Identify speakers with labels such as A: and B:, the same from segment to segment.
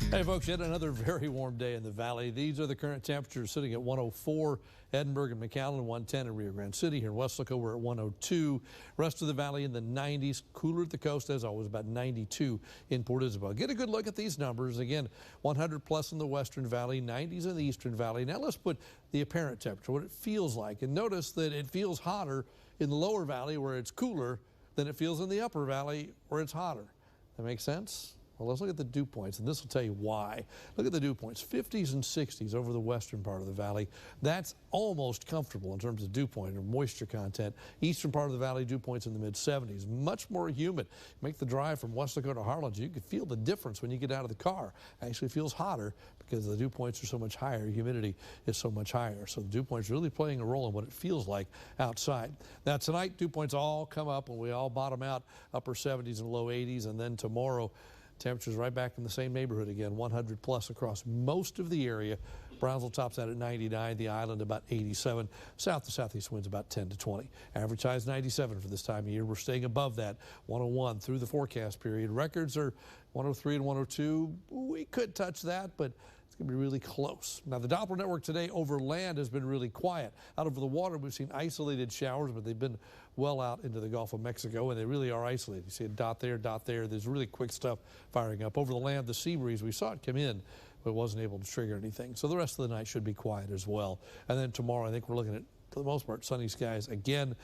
A: Hey folks, yet another very warm day in the valley. These are the current temperatures sitting at 104, Edinburgh and McAllen, 110 in Rio Grande City. Here in Weslaco, we're at 102. Rest of the valley in the 90s, cooler at the coast as always, about 92 in Port Isabel. Get a good look at these numbers. Again, 100 plus in the western valley, 90s in the eastern valley. Now let's put the apparent temperature, what it feels like. And notice that it feels hotter in the lower valley where it's cooler than it feels in the upper valley where it's hotter. That makes sense? Well, let's look at the dew points, and this will tell you why. Look at the dew points, 50s and 60s over the western part of the valley. That's almost comfortable in terms of dew point or moisture content. Eastern part of the valley, dew points in the mid-70s. Much more humid. Make the drive from Weslaco to Harlingen. You can feel the difference when you get out of the car. It actually feels hotter because the dew points are so much higher. Humidity is so much higher. So the dew points really playing a role in what it feels like outside. Now tonight, dew points all come up and we all bottom out upper 70s and low 80s. And then tomorrow, temperatures right back in the same neighborhood again, 100 plus across most of the area. Brownsville tops out at 99, the island about 87. South to southeast winds about 10 to 20. Average highs 97 for this time of year. We're staying above that, 101 through the forecast period. Records are 103 and 102. We could touch that, but it's going to be really close. Now, the Doppler network today over land has been really quiet. Out over the water, we've seen isolated showers, but they've been well out into the Gulf of Mexico, and they really are isolated. You see a dot there, dot there. There's really quick stuff firing up. Over the land, the sea breeze, we saw it come in, but wasn't able to trigger anything. So the rest of the night should be quiet as well. And then tomorrow, I think we're looking at, for the most part, sunny skies again.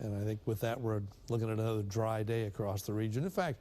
A: And I think with that, we're looking at another dry day across the region. In fact,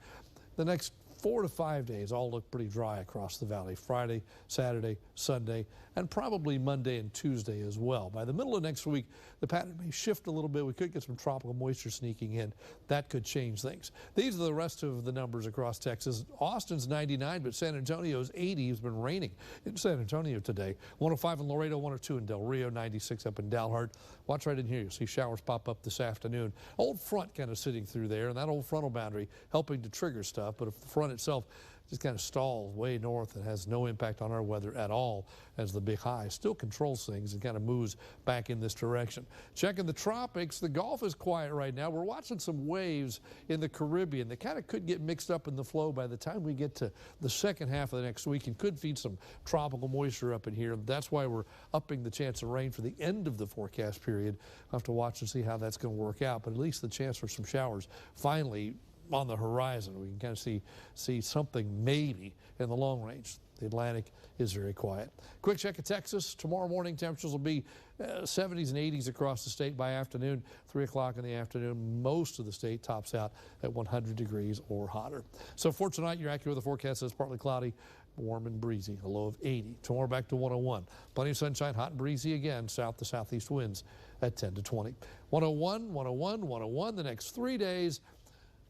A: the next 4 to 5 days all look pretty dry across the valley. Friday, Saturday, Sunday, and probably Monday and Tuesday as well. By the middle of next week, the pattern may shift a little bit. We could get some tropical moisture sneaking in. That could change things. These are the rest of the numbers across Texas. Austin's 99, but San Antonio's 80. It's been raining in San Antonio today. 105 in Laredo, 102 in Del Rio, 96 up in Dalhart. Watch right in here. You'll see showers pop up this afternoon. Old front kind of sitting through there, and that old frontal boundary helping to trigger stuff. But if the front itself just kind of stalls way north and has no impact on our weather at all, as the big high still controls things and kind of moves back in this direction. Checking the tropics, the Gulf is quiet right now. We're watching some waves in the Caribbean that kind of could get mixed up in the flow by the time we get to the second half of the next week and could feed some tropical moisture up in here. That's why we're upping the chance of rain for the end of the forecast period. We'll have to watch and see how that's going to work out, but at least the chance for some showers finally on the horizon. We can kind of see something maybe in the long range. The Atlantic is very quiet. Quick check of Texas. Tomorrow morning temperatures will be 70s and 80s across the state by afternoon. 3 o'clock in the afternoon, most of the state tops out at 100 degrees or hotter. So for tonight, your AccuWeather forecast says partly cloudy, warm and breezy, a low of 80. Tomorrow back to 101. Plenty of sunshine, hot and breezy again. South to southeast winds at 10 to 20. 101, 101, 101 the next 3 days.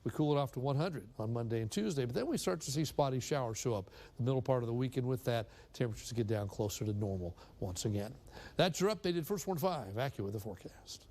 A: We cool it off to 100 on Monday and Tuesday, but then we start to see spotty showers show up the middle part of the weekend. With that, temperatures get down closer to normal once again. That's your updated First Warn 5 AccuWeather forecast.